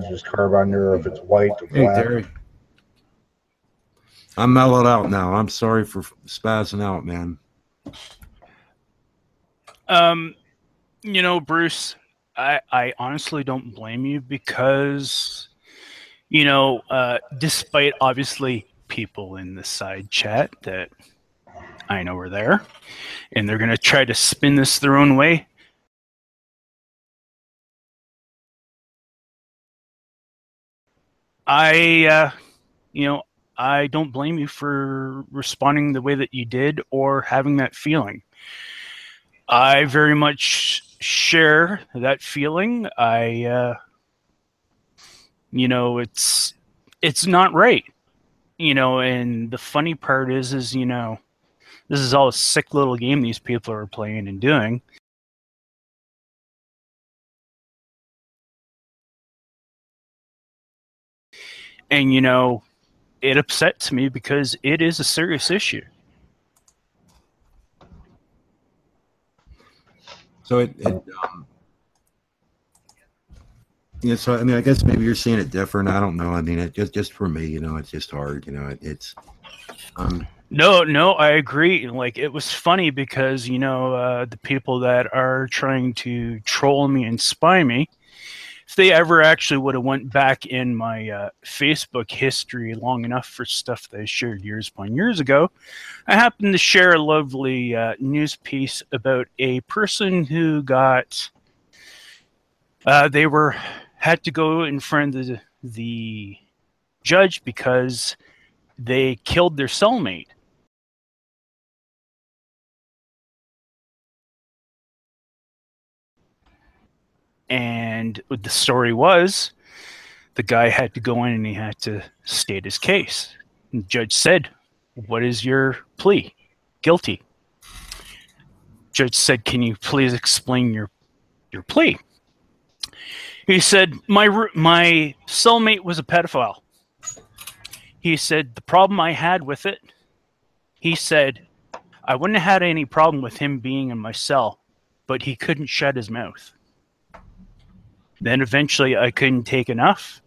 just carve on there if it's white or Hey, black. Terry. I'm mellowed out now. I'm sorry for spazzing out, man. You know, Bruce, I honestly don't blame you because, you know, despite obviously people in the side chat that I know are there, and they're going to try to spin this their own way. You know, I don't blame you for responding the way that you did or having that feeling. I very much share that feeling. You know, it's not right. You know, and the funny part is, you know, this is all a sick little game these people are playing and doing. And, you know, it upsets me because it is a serious issue. So yeah. So I mean, I guess maybe you're seeing it different. I don't know. I mean, it just for me, you know, it's just hard. You know, it's No, I agree. Like, it was funny because, you know, the people that are trying to troll me and spy me, if they ever actually would have went back in my Facebook history long enough for stuff that I shared years upon years ago, I happened to share a lovely news piece about a person who got they had to go in front of the judge because they killed their cellmate. And the story was the guy had to go in and he had to state his case. And the judge said, "What is your plea?" "Guilty." Judge said, "Can you please explain your plea?" He said, my cellmate was a pedophile. He said, the problem I had with it, he said, I wouldn't have had any problem with him being in my cell, but he couldn't shut his mouth. Then eventually I couldn't take enough,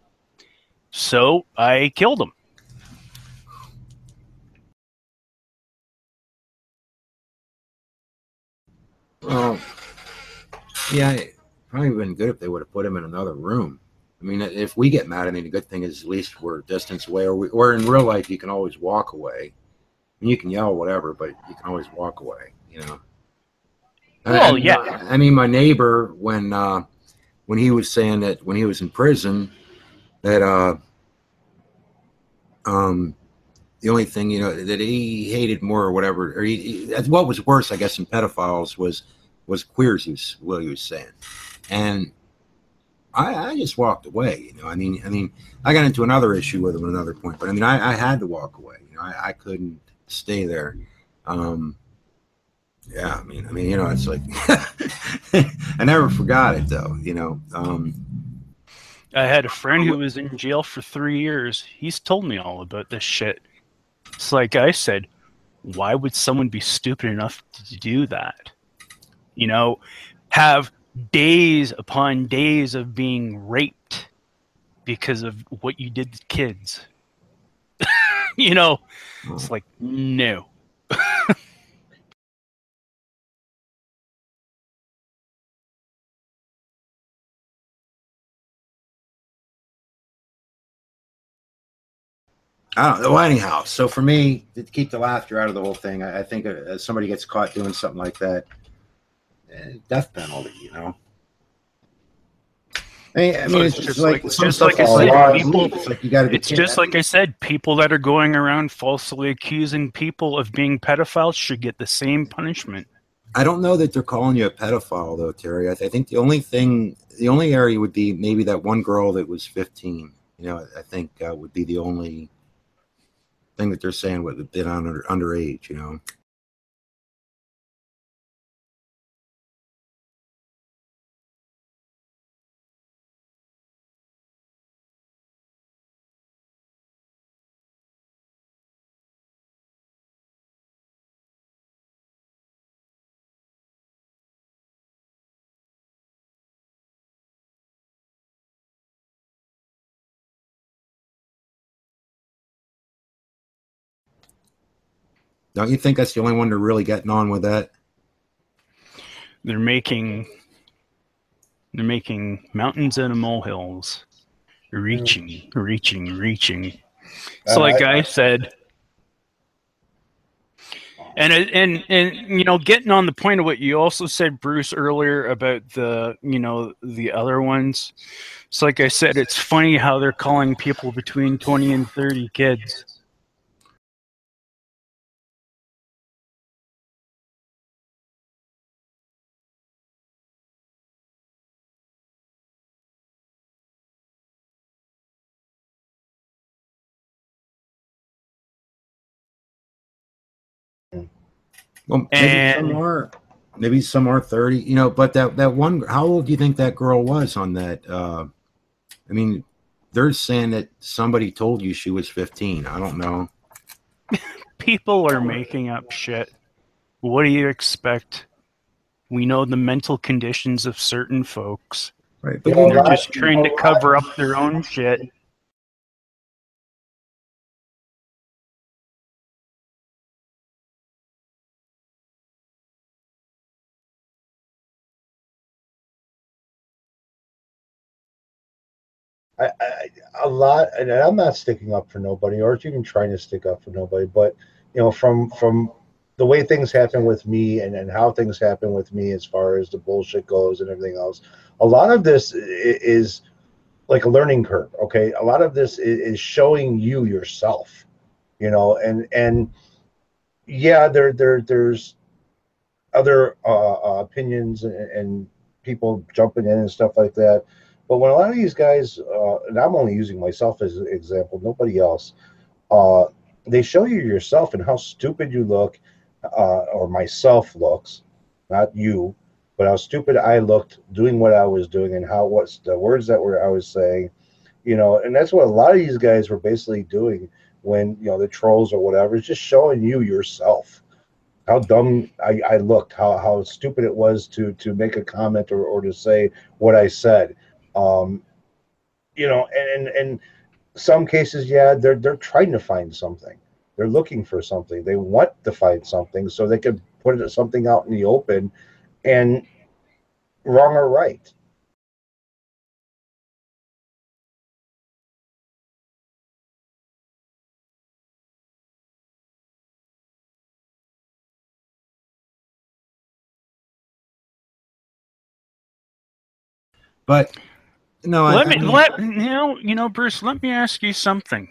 so I killed him. well, yeah, probably been good if they would have put him in another room. I mean, if we get mad, I mean, the good thing is at least we're a distance away, or in real life, you can always walk away. I mean, you can yell whatever, but you can always walk away. You know. Well, yeah. I mean, my neighbor when he was saying that when he was in prison that the only thing that he hated more or whatever, or what was worse, I guess, than pedophiles was queers. He was saying, and I just walked away. You know, I mean, I got into another issue with him at another point, but I mean, I had to walk away. You know, I couldn't stay there. Yeah, I mean, you know, it's like I never forgot it though. You know, I had a friend who was in jail for 3 years. He's told me all about this shit. It's like I said, why would someone be stupid enough to do that? You know, have days upon days of being raped because of what you did to kids. You know, it's like, no. I don't know. Well, anyhow, so for me, to keep the laughter out of the whole thing, I think if somebody gets caught doing something like that, death penalty. You know. I mean, it's just like some stuff. Like I said, people. It's like you got to be. It's just like I said. People that are going around falsely accusing people of being pedophiles should get the same punishment. I don't know that they're calling you a pedophile, though, Terry. I think the only area would be maybe that one girl that was 15. You know, I think would be the only thing that they're saying would have been underage. You know. Don't you think that's the only one they're really getting on with that? They're making mountains out of molehills. Reaching. So like I said, and you know, getting on the point of what you also said, Bruce, earlier about the, you know, the other ones. So like I said, it's funny how they're calling people between 20 and 30 kids. Well, And maybe some are 30, you know, but that one, how old do you think that girl was on that? I mean, they're saying that somebody told you she was 15. I don't know. people are making up shit. What do you expect? We know the mental conditions of certain folks. Right. You But know, They're just trying to cover up their own shit. a lot, and I'm not sticking up for nobody, or even trying to stick up for nobody, but you know, from the way things happen with me and how things happen with me as far as the bullshit goes and everything else, a lot of this is like a learning curve. Okay, a lot of this is showing you yourself, you know, and yeah, there's other opinions and people jumping in and stuff like that. But when a lot of these guys, and I'm only using myself as an example, nobody else, uh, they show you yourself and how stupid you look, or myself looks, not you, but how stupid I looked doing what I was doing and how what's the words that were I was saying, you know, and that's what a lot of these guys were basically doing when, you know, the trolls or whatever, is just showing you yourself how dumb I looked, how stupid it was to make a comment or to say what I said. Um, you know, and some cases, yeah, they're trying to find something. They're looking for something. They want to find something so they can put something out in the open, and wrong or right. but no, Let I me mean, you know, Bruce, let me ask you something.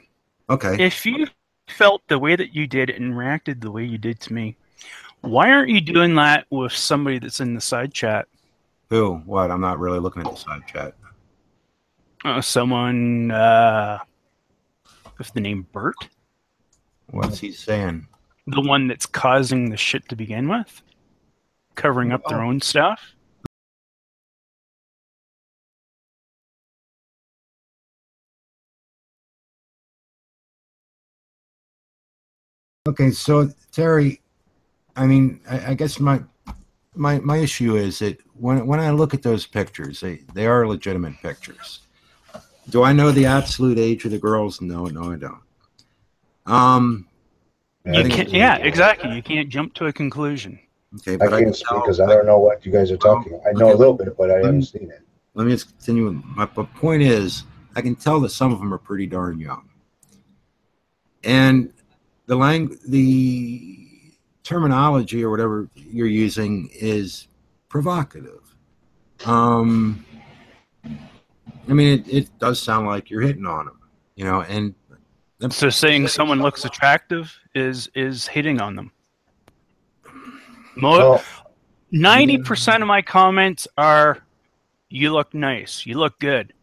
okay. If you felt the way that you did and reacted the way you did to me, why aren't you doing that with somebody that's in the side chat? Who? What? I'm not really looking at the side chat. Someone with the name Bert, What's he saying? the one that's causing the shit to begin with, covering up their Oh, own stuff. okay. So Terry, I mean, I guess my issue is that when I look at those pictures, they are legitimate pictures. Do I know the absolute age of the girls? No, I don't. I You think can't. Yeah, exactly. You can't jump to a conclusion. okay, I but I can can't speak tell. because I don't know what you guys are talking. I know Okay, a little bit, but I let haven't me seen it. let me just continue. My point is, I can tell that some of them are pretty darn young, and the terminology or whatever you're using is provocative. Um, I mean, it does sound like you're hitting on them, you know, and So saying someone looks attractive is hitting on them. Well, 90% of my comments are, "You look nice. You look good."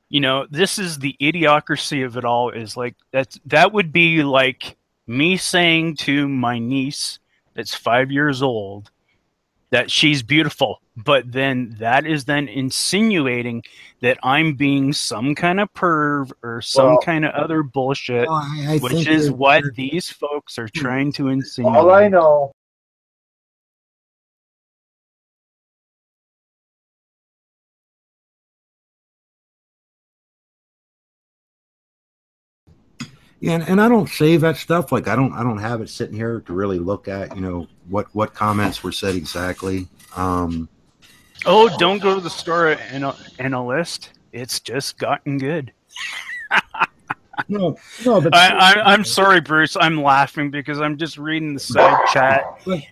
You know, this is the idiocracy of it all. Is like that would be like me saying to my niece that's 5 years old that she's beautiful, but then that is then insinuating that I'm being some kind of perv or some well, kind of other bullshit, well, I which think is what you're these folks are trying to all I insinuate. know. Yeah, and I don't save that stuff. Like I don't have it sitting here to really look at, what comments were said exactly. Oh, don't go to the store and a list. It's just gotten good. No, but I'm sorry, Bruce. I'm laughing because I'm just reading the side chat,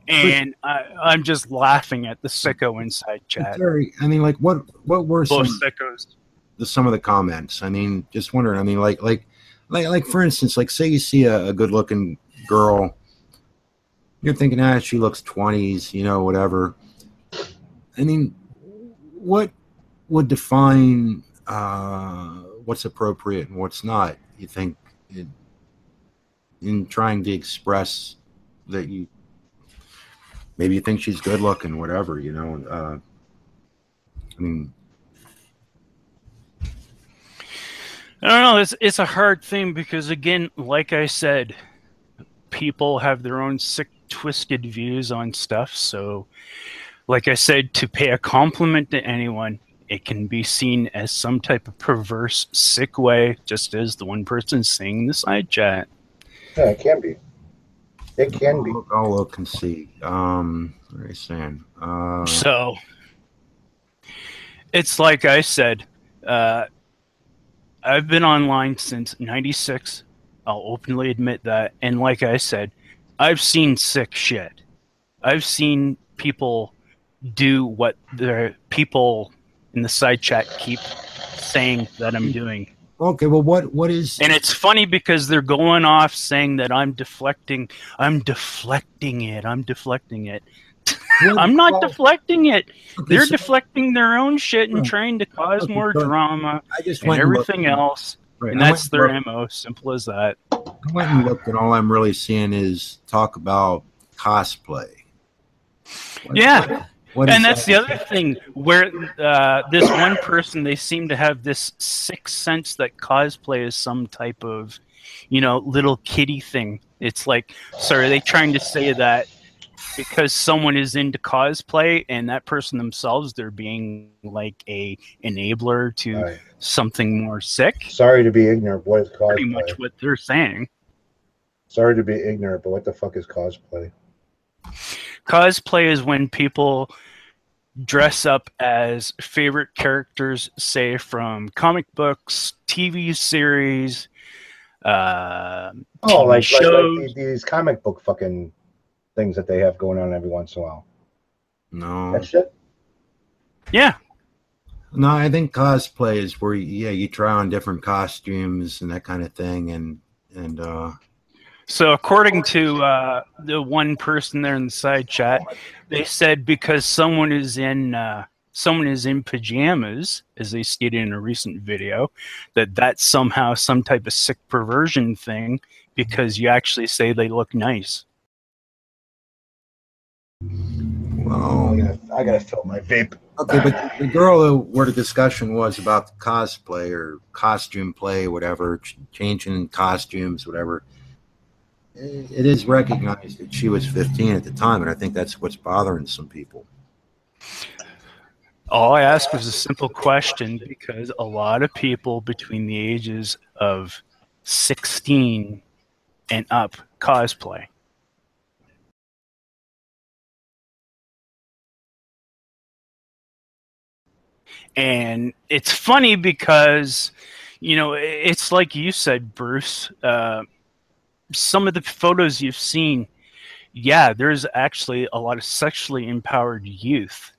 and I'm just laughing at the sicko inside chat. Terry, I mean, like, what were Both sickos. some of the comments? I mean, just wondering. I mean, like for instance, like say you see a good looking girl, you're thinking, she looks 20s, whatever. I mean, what would define what's appropriate and what's not? You think in trying to express that maybe you think she's good looking, whatever, I mean, I don't know. It's a hard thing because, again, like I said, people have their own sick, twisted views on stuff. So, like I said, to pay a compliment to anyone, it can be seen as some type of perverse, sick way, just as the one person saying in the side chat. Yeah, it can be. It can be. I'll look and see. What are you saying? So, it's like I said, I've been online since '96. I'll openly admit that. And like I said, I've seen sick shit. I've seen people do what the people in the side chat keep saying that I'm doing. Okay, well, what is? And it's funny because they're going off saying that I'm deflecting it. I'm deflecting it. I'm not deflecting it. Okay, They're deflecting their own shit and trying to cause more drama and everything else. Right, and that's their MO. Simple as that. I went and looked, and all I'm really seeing is talk about cosplay. Yeah. And that's the other thing where this one person, they seem to have this sixth sense that cosplay is some type of, little kiddie thing. It's like, so are they trying to say that because someone is into cosplay and that person themselves, they're being like a enabler to something more sick? Sorry to be ignorant. What is cosplay? Pretty much what they're saying. Sorry to be ignorant, but what the fuck is cosplay? Cosplay is when people dress up as favorite characters, say from comic books, TV series, TV like shows. these comic book fucking things that they have going on every once in a while. No. That shit? Yeah. No, I think cosplay is where you try on different costumes and that kind of thing, and So according to the one person there in the side chat, they said because someone is in pajamas, as they stated in a recent video, that's somehow some type of sick perversion thing because you actually say they look nice. Well, I gotta fill my vape. Okay, but the girl where the discussion was about the cosplay or costume play, whatever, changing costumes, whatever. It is recognized that she was 15 at the time, and I think that's what's bothering some people. All I asked was a simple question because a lot of people between the ages of 16 and up cosplay. And it's funny because, it's like you said, Bruce, some of the photos you've seen, there's actually a lot of sexually empowered youth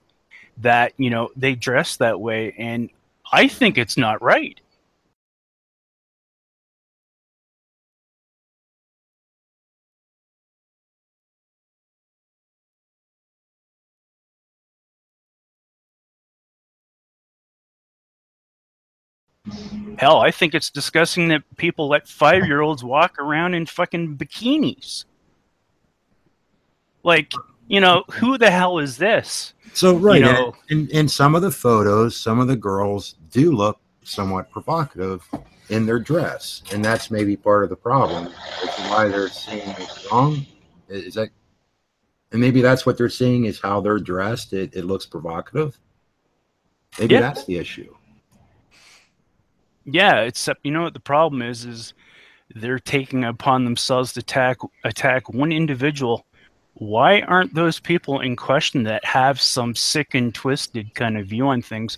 that, they dress that way. And I think it's not right. Hell, I think it's disgusting that people let 5-year-olds walk around in fucking bikinis. Like, who the hell is this? So, right, in some of the photos, some of the girls do look somewhat provocative in their dress, and that's maybe part of the problem. That's why they're seeing it wrong. Is that, and maybe that's what they're seeing is how they're dressed. It looks provocative. Maybe that's the issue. Yeah, except what the problem is they're taking upon themselves to attack one individual, why aren't those people in question that have some sick and twisted kind of view on things,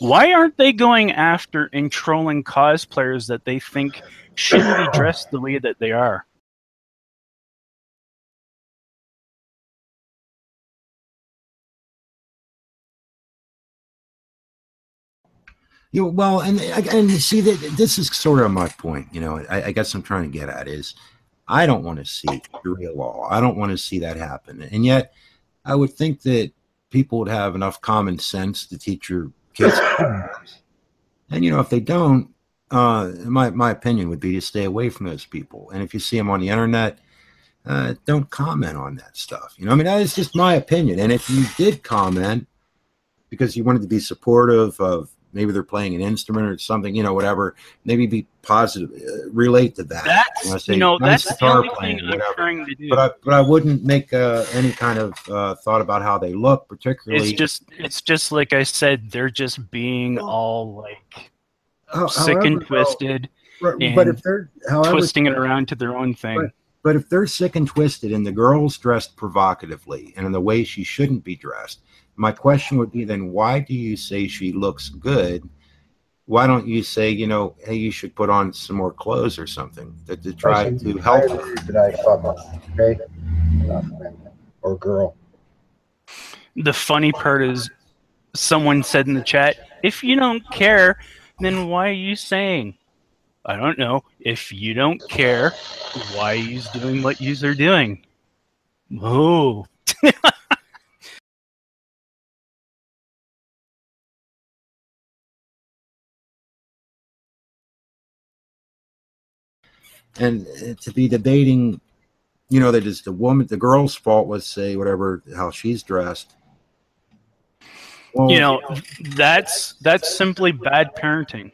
why aren't they going after and trolling cosplayers that they think shouldn't be dressed the way that they are? Well, and see that this is sort of my point. I guess I'm trying to get at is I don't want to see Sharia law. I don't want to see that happen. And yet, I would think that people would have enough common sense to teach your kids. And if they don't, my opinion would be to stay away from those people. And if you see them on the internet, don't comment on that stuff. I mean, that is just my opinion. And if you did comment because you wanted to be supportive of maybe they're playing an instrument or something, whatever, maybe be positive, relate to that. That's, nice that's the only thing I'm trying to do. But I wouldn't make any kind of thought about how they look, particularly. It's just like I said, they're just being all like sick and twisted, but if they're twisting it around to their own thing. But if they're sick and twisted and the girl's dressed provocatively and in the way she shouldn't be dressed, my question would be then why do you say she looks good? Why don't you say, hey, you should put on some more clothes or something to try to help her? Okay? Or girl. The funny part is someone said in the chat, if you don't care, then why are you saying? I don't know. If you don't care, why are you doing what you are doing? Oh. And to be debating, that it's the girl's fault, let's say, whatever, how she's dressed. Well, that's simply bad parenting.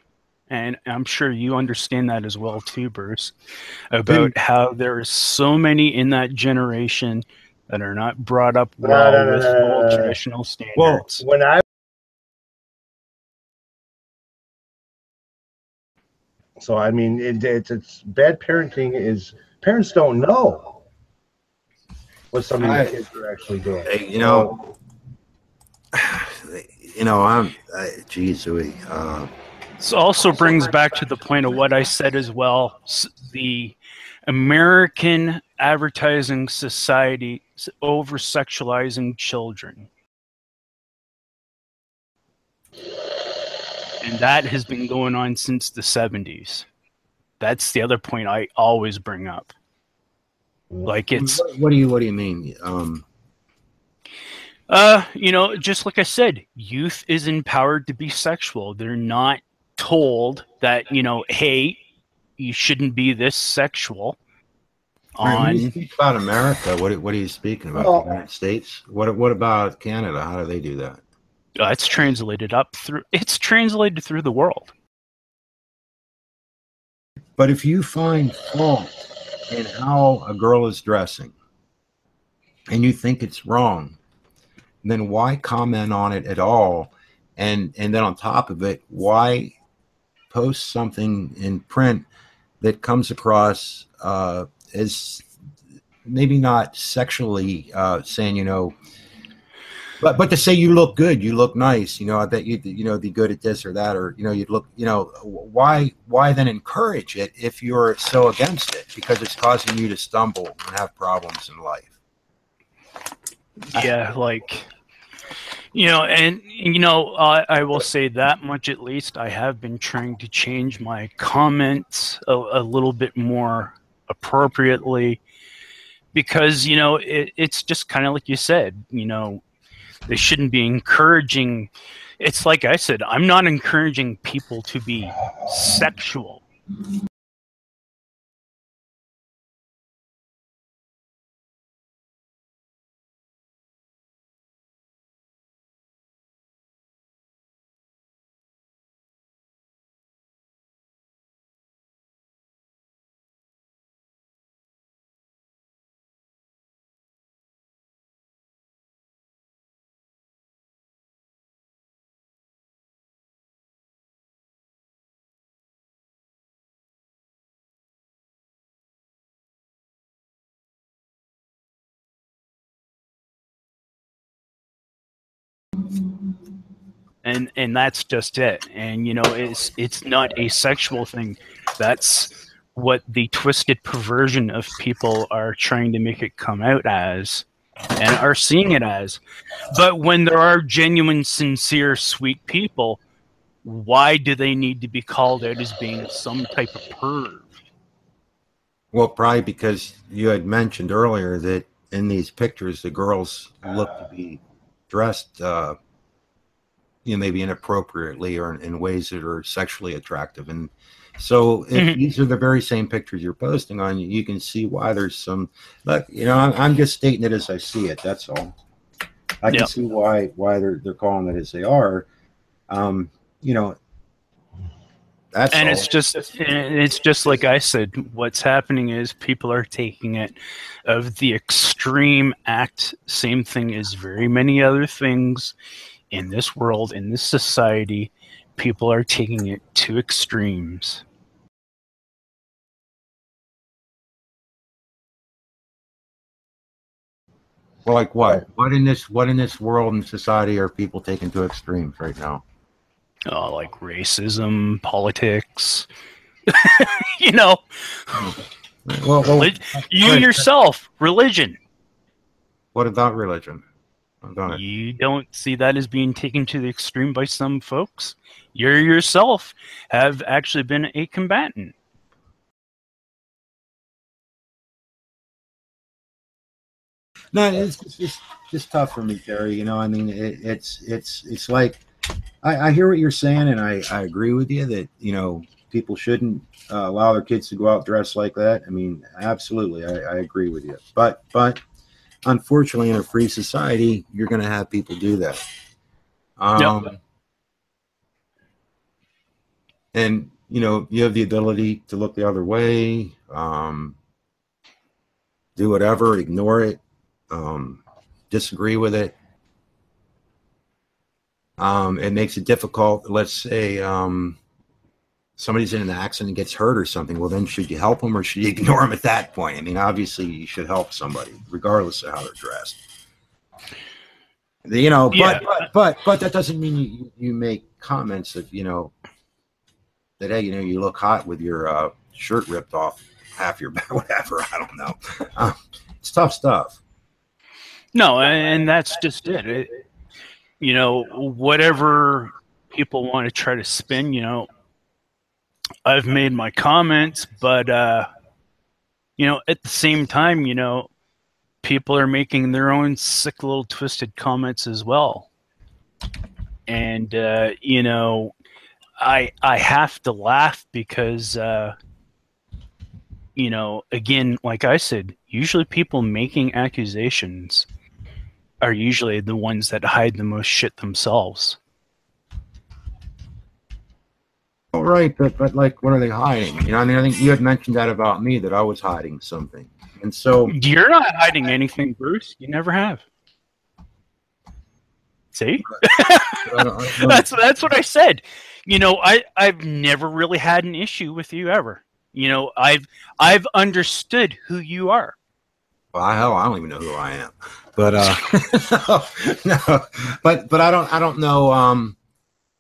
And I'm sure you understand that as well too, Bruce, about how there are so many in that generation that are not brought up well with full traditional standards. Well, so I mean, it's bad parenting. Is parents don't know what some of these kids are actually doing. Geez, this also brings back to the point of what I said as well. The American Advertising Society over-sexualizing children. And that has been going on since the 70s. That's the other point I always bring up. Like it's what do you mean? Just like I said, youth is empowered to be sexual. They're not told that, hey, you shouldn't be this sexual. When you speak about America, what are you speaking about? The United States? What about Canada? How do they do that? It's translated through the world. But if you find fault in how a girl is dressing and you think it's wrong, then why comment on it at all? And then on top of it, why post something in print that comes across as maybe not sexually saying, but to say you look good, you look nice, I bet you'd be good at this or that, or you'd look, why then encourage it if you're so against it? Because it's causing you to stumble and have problems in life. Yeah, I will say that much at least. I have been trying to change my comments a little bit more appropriately because, it's just kind of like you said, they shouldn't be encouraging. It's like I said, I'm not encouraging people to be sexual. And that's just it. And you know, it's not a sexual thing. That's what the twisted perversion of people are trying to make it come out as and are seeing it as. But when there are genuine, sincere, sweet people, why do they need to be called out as being some type of perv? Well, probably because you had mentioned earlier that in these pictures, the girls look to be dressed, maybe inappropriately or in ways that are sexually attractive. And so if these are the very same pictures you're posting on, you can see why there's some, look, I'm just stating it as I see it. That's all. I can see why they're calling it as they are. That's and all. It's just like I said, what's happening is people are taking it of the extreme act. Same thing as very many other things in this world, in this society. People are taking it to extremes. Well, like what? What in this world and society are people taking to extremes right now? Like racism, politics. You know, well, you yourself, religion. What about religion? You don't see that as being taken to the extreme by some folks? You yourself have actually been a combatant. No, it's just tough for me, Terry. I mean, it's like I hear what you're saying, and I agree with you that people shouldn't allow their kids to go out dressed like that. I mean, absolutely, I agree with you. But unfortunately, in a free society, you're going to have people do that. And you have the ability to look the other way, do whatever, ignore it, disagree with it. It makes it difficult. Let's say somebody's in an accident and gets hurt or something. Well, then should you help them or should you ignore them at that point? I mean, obviously you should help somebody regardless of how they're dressed. But that doesn't mean you make comments of that, hey, you look hot with your shirt ripped off half your back, whatever. I don't know. It's tough stuff. No, and that's just it. Whatever people want to try to spin, I've made my comments, but at the same time, people are making their own sick little twisted comments as well. And I have to laugh because again, like I said, usually people making accusations are usually the ones that hide the most shit themselves. All right, but like, what are they hiding? I mean, I think you had mentioned that about me, that I was hiding something, and so you're not hiding anything, Bruce. You never have. See, that's what I said. I've never really had an issue with you ever. I've understood who you are. Well, hell, I don't even know who I am, but no, but I don't know.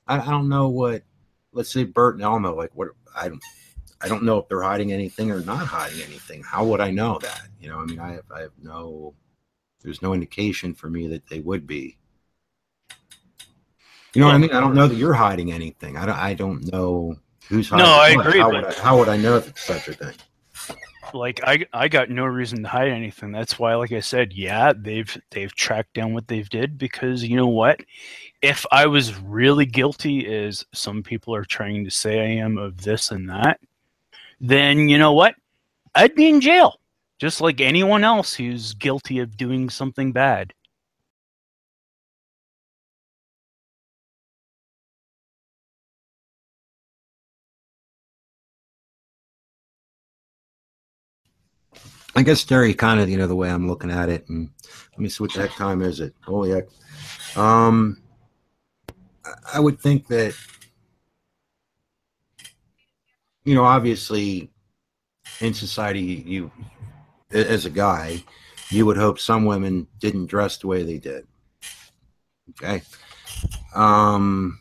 I don't know what. Let's say Bert and Elmo, like what I don't know if they're hiding anything or not hiding anything. How would I know that? I mean, I have no. There's no indication for me that they would be. What I mean? I don't know that you're hiding anything. I don't know who's hiding. No, I agree. How would I know if it's such a thing? Like I got no reason to hide anything. That's why, like I said, yeah, they've tracked down what they've did, because you know what? If I was really guilty, as some people are trying to say I am, of this and that, then you know what? I'd be in jail, just like anyone else who's guilty of doing something bad. I guess, Terry, kind of, the way I'm looking at it, and let me see, what the heck time is it? Holy heck. I would think that, obviously in society, you, as a guy, you would hope some women didn't dress the way they did. Okay. But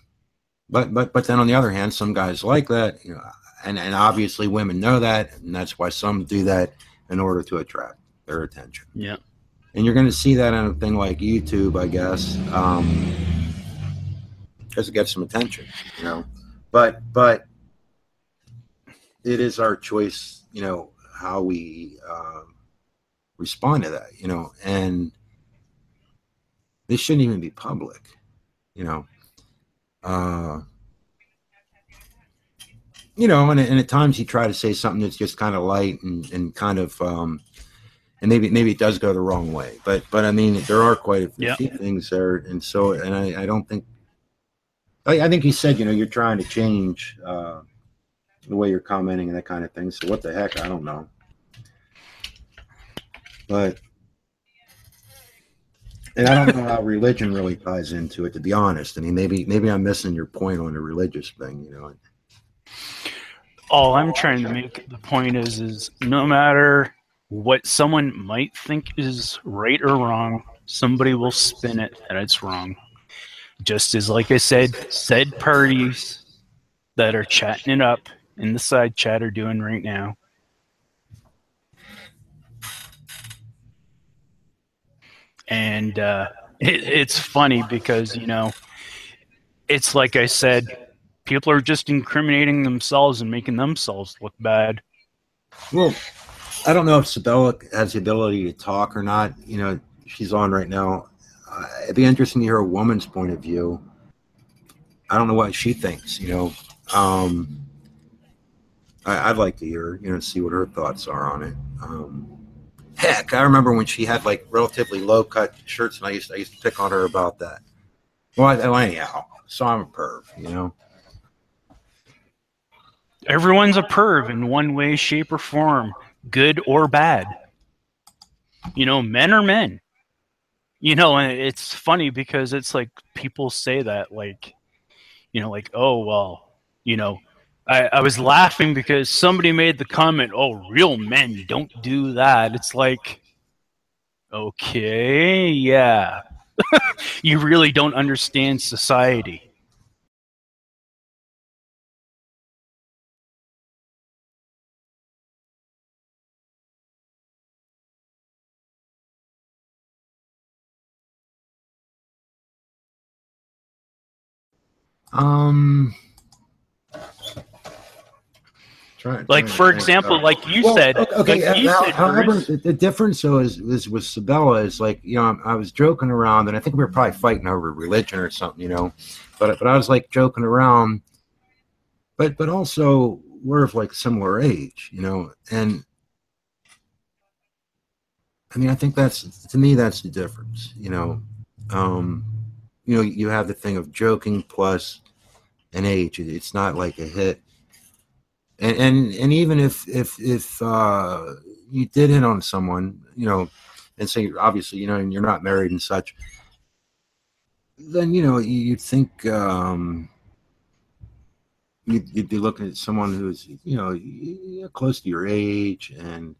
then on the other hand, some guys like that, you know, and obviously women know that, and that's why some do that in order to attract their attention. Yeah. And you're going to see that on a thing like YouTube, I guess, because it gets some attention, you know. But it is our choice, you know, how we respond to that, you know. And this shouldn't even be public, you know. You know, and at times you try to say something that's just kind of light and kind of, and maybe it does go the wrong way. But I mean, there are quite a few things there, and so, and I don't think, I think you said, you know, you're trying to change the way you're commenting and that kind of thing. So what the heck, I don't know. But, and I don't know how religion really ties into it, to be honest. I mean, maybe I'm missing your point on the religious thing, you know. All I'm trying to make the point is no matter what someone might think is right or wrong, somebody will spin it that it's wrong. Just as, like I said parties that are chatting it up in the side chat are doing right now. And it's funny because, you know, it's like I said, people are just incriminating themselves and making themselves look bad. Well, I don't know if Sabella has the ability to talk or not. You know, she's on right now. It'd be interesting to hear a woman's point of view. I don't know what she thinks, you know. I'd like to hear, you know, see what her thoughts are on it. Heck, I remember when she had like relatively low-cut shirts, and I used to pick on her about that. Well, anyhow, so I'm a perv, you know. Everyone's a perv in one way, shape, or form, good or bad. You know, men are men. You know, and it's funny because it's like people say that, like, you know, like, oh, well, you know, I was laughing because somebody made the comment, oh, real men don't do that. It's like, okay, yeah. You really don't understand society. Like, for example, like you said. Okay. Like you said, however, the difference though is with Sabella is like, you know, I was joking around, and I think we were probably fighting over religion or something, you know, but I was like joking around, but also we're of like similar age, you know, and I mean, I think that's, to me, that's the difference, you know. You know, you have the thing of joking plus an age. It's not like a hit. And even if you did hit on someone, you know, and say obviously, you know, and you're not married and such, then, you know, you'd think you'd be looking at someone who's, you know, close to your age and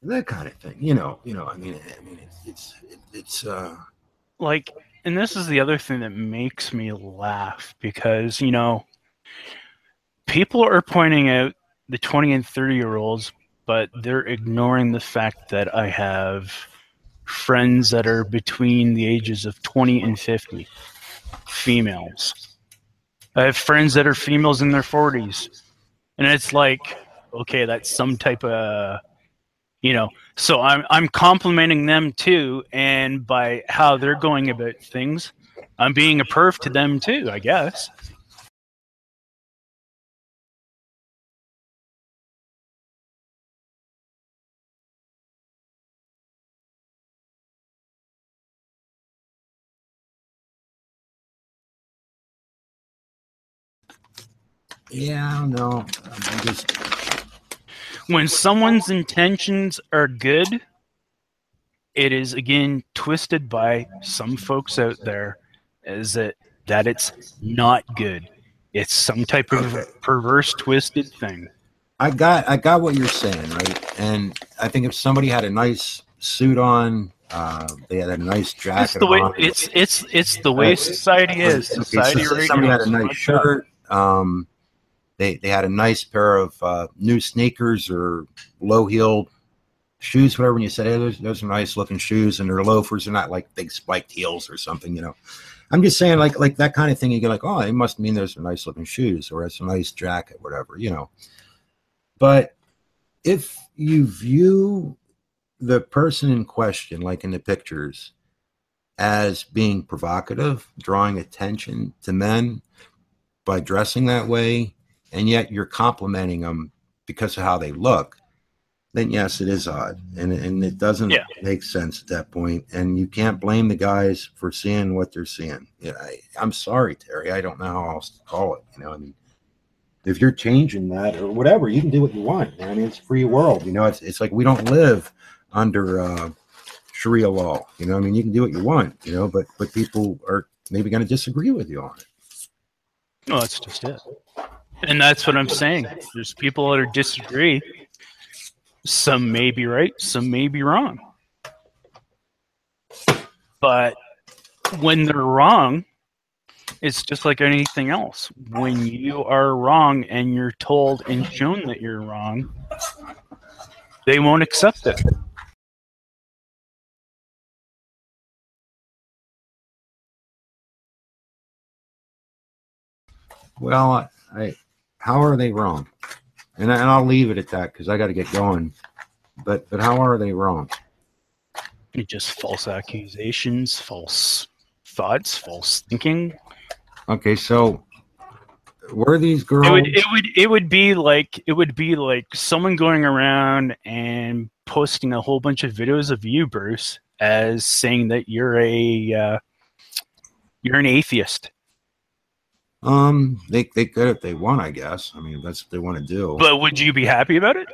that kind of thing, you know. I mean, it's like, and this is the other thing that makes me laugh because, you know, people are pointing out the 20 and 30-year-olds, but they're ignoring the fact that I have friends that are between the ages of 20 and 50, females. I have friends that are females in their 40s. And it's like, okay, that's some type of, you know, so I'm complimenting them too, and by how they're going about things, I'm being a perv to them too, I guess. yeah, I don't know. I'm just, When someone's intentions are good, it is again twisted by some folks out there as that it's not good. It's some type of perverse, twisted thing. I got what you're saying, right? And I think if somebody had a nice suit on, They had a nice It's jacket the way on. it's the way society is. Okay, Society so right somebody now had a is nice fucked up. shirt. They had a nice pair of new sneakers or low-heeled shoes, whatever. And you said, hey, those are nice looking shoes, and they're loafers. They're not like big spiked heels or something, you know. I'm just saying, like that kind of thing. You get like, oh, it must mean those are nice looking shoes, or it's a nice jacket, whatever, you know. But if you view the person in question, like in the pictures, as being provocative, drawing attention to men by dressing that way, and yet you're complimenting them because of how they look, then yes, it is odd, and it doesn't make sense at that point. And you can't blame the guys for seeing what they're seeing. Yeah, I'm sorry, Terry. I don't know how else to call it. You know, I mean, if you're changing that or whatever, you can do what you want. I mean, it's a free world. You know, it's like we don't live under Sharia law. You know, I mean, you can do what you want. You know, but people are maybe going to disagree with you on it. No, that's just it. And that's what I'm saying. There's people that are disagree. Some may be right, some may be wrong. But when they're wrong, it's just like anything else. When you are wrong and you're told and shown that you're wrong, they won't accept it. Well, how are they wrong? And I'll leave it at that because I got to get going. But how are they wrong? It's just false accusations, false thoughts, false thinking. Okay, so were these girls? It would be like someone going around and posting a whole bunch of videos of you, Bruce, as saying that you're an atheist. They could if they want, I guess. I mean, that's what they want to do. But would you be happy about it?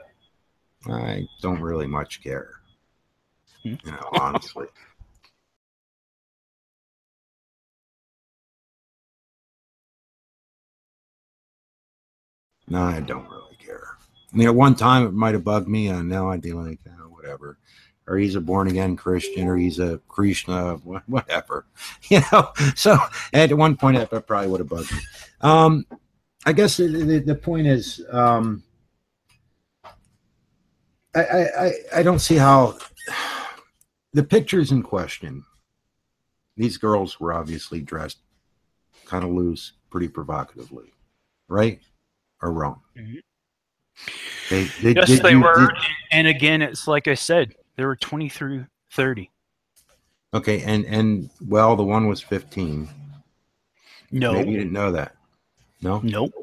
I don't really much care. You know, honestly. No, I don't really care. I mean, at one time it might have bugged me, and now I'd be like, oh, whatever. Or he's a born again Christian, or he's a Krishna, whatever. You know. So at one point, that probably would have bugged me. I guess the point is, I don't see how the pictures in question. These girls were obviously dressed kind of loose, pretty provocatively, right or wrong? Mm-hmm. They were. And again, it's like I said, they were 20 through 30. Okay, and well, the one was 15. No, maybe you didn't know that. No, nope.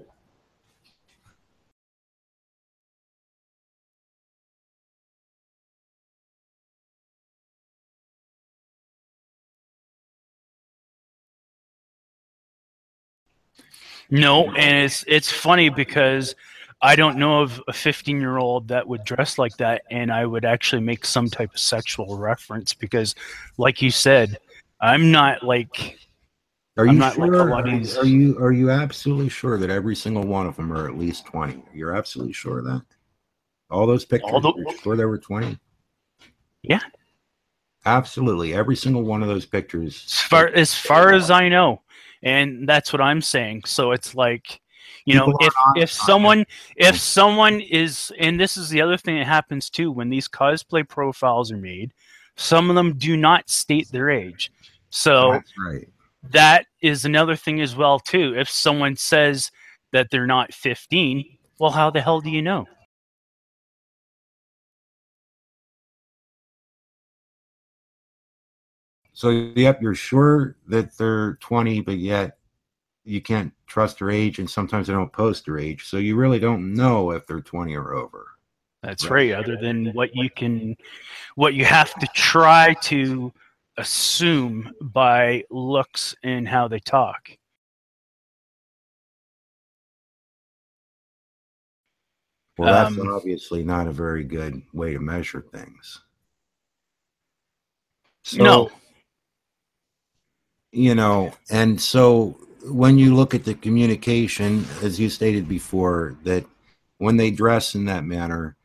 No, and it's funny because I don't know of a 15-year-old that would dress like that, and I would actually make some type of sexual reference because, like you said, I'm not like. Are you not sure? Like a lot of these... Are you absolutely sure that every single one of them are at least 20? You're absolutely sure of that? All those pictures, you're sure there were 20? Yeah. Absolutely. Every single one of those pictures. As far as I know. And that's what I'm saying. So it's like, you know, if someone is, and this is the other thing that happens too, when these cosplay profiles are made, some of them do not state their age. So that's right. That is another thing as well too. If someone says that they're not 15, well, how the hell do you know? So, yep, you're sure that they're 20, but yet you can't trust their age, and sometimes they don't post their age. So you really don't know if they're 20 or over. That's right. Other than what you have to try to assume by looks and how they talk. Well, that's obviously not a very good way to measure things. So, no. You know, and so when you look at the communication, as you stated before, that when they dress in that manner,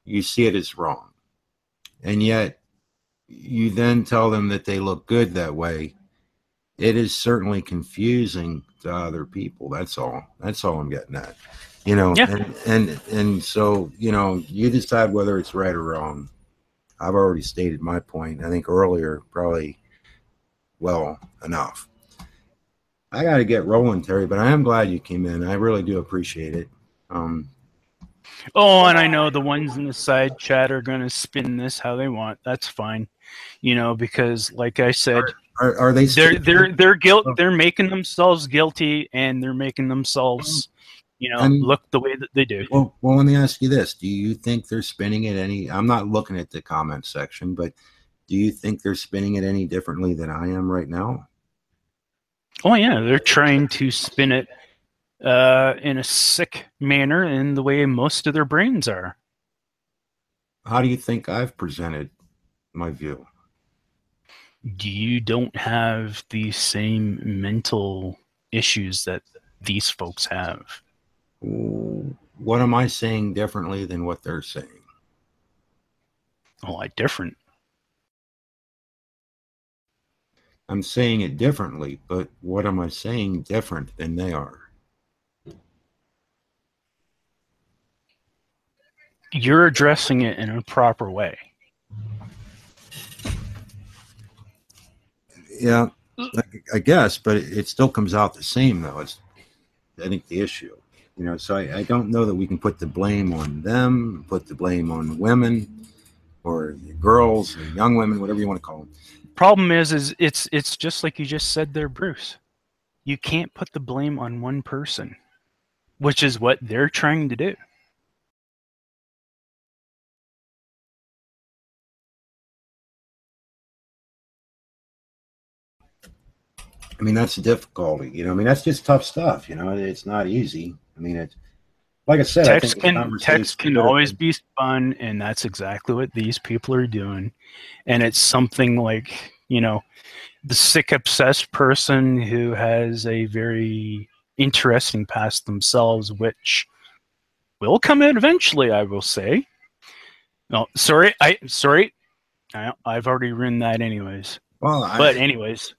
you see it as wrong. And yet, you then tell them that they look good that way, it is certainly confusing to other people. That's all. That's all I'm getting at. Yeah. And so, you decide whether it's right or wrong. I've already stated my point. I think earlier, probably well enough. I got to get rolling, Terry, but I am glad you came in. I really do appreciate it. Oh, and I know the ones in the side chat are going to spin this how they want. That's fine, because like I said, are they? They're making themselves guilty, and they're making themselves, look the way that they do. Well, let me ask you this: do you think they're spinning it any? I'm not looking at the comment section, but do you think they're spinning it any differently than I am right now? Oh yeah, they're trying to spin it in a sick manner in the way most of their brains are. How do you think I've presented my view? You don't have the same mental issues that these folks have. What am I saying differently than what they're saying? A lot different. I'm saying it differently, but what am I saying different than they are? You're addressing it in a proper way. Yeah, I guess, but it still comes out the same, though. It's, I think, the issue. So I don't know that we can put the blame on them, put the blame on women or girls or young women, whatever you want to call them. Problem is it's just like you just said there, Bruce. You can't put the blame on one person, which is what they're trying to do. I mean, that's the difficulty. That's just tough stuff. It's not easy. I mean, it's like I said. Text can always be fun, and that's exactly what these people are doing. And it's something like, the sick, obsessed person who has a very interesting past themselves, which will come out eventually, I will say. No, sorry. I've already ruined that anyways. Well, anyways.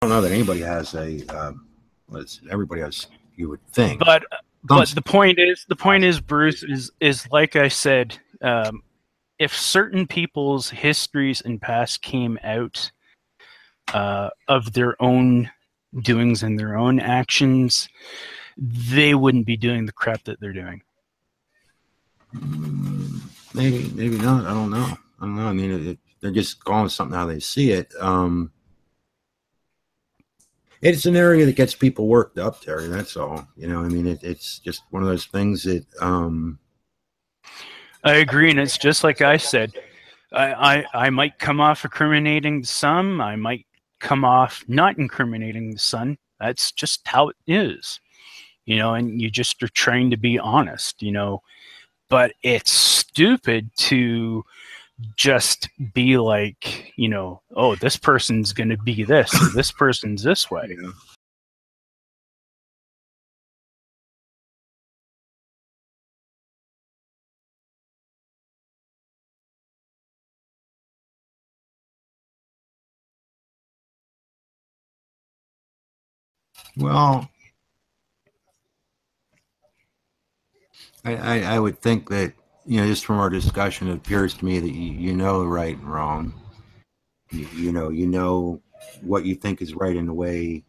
I don't know that anybody has everybody has, you would think. But the point is, Bruce, is like I said, if certain people's histories and past came out of their own doings and their own actions, they wouldn't be doing the crap that they're doing. Maybe not. I don't know. I mean, they're just calling something how they see it. It's an area that gets people worked up, Terry. That's all. I mean, it's just one of those things that. I agree, and it's just like I said. I might come off incriminating some. I might come off not incriminating the son. That's just how it is, and you just are trying to be honest, but it's stupid to just be like, oh, this person's going to be this, or this person's this way. Well, I would think that, just from our discussion, it appears to me that you know right and wrong. You know what you think is right in the way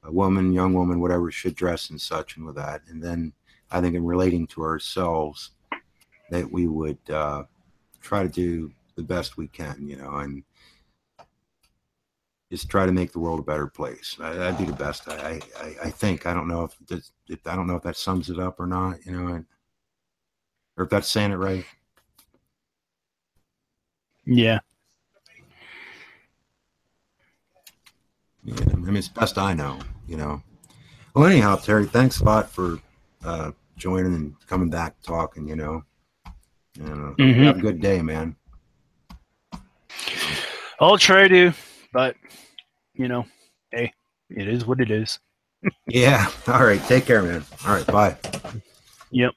a woman, young woman, whatever, should dress and such, and with that. And then I think in relating to ourselves, that we would try to do the best we can, and just try to make the world a better place. That'd be the best. I think. I don't know if that sums it up or not, or if that's saying it right. Yeah. Yeah, I mean, it's best I know, you know. Well, anyhow, Terry, thanks a lot for joining and coming back talking, you know. And Mm-hmm. have a good day, man. I'll try to, but, you know, hey, it is what it is. Yeah. All right. Take care, man. All right. Bye. Yep.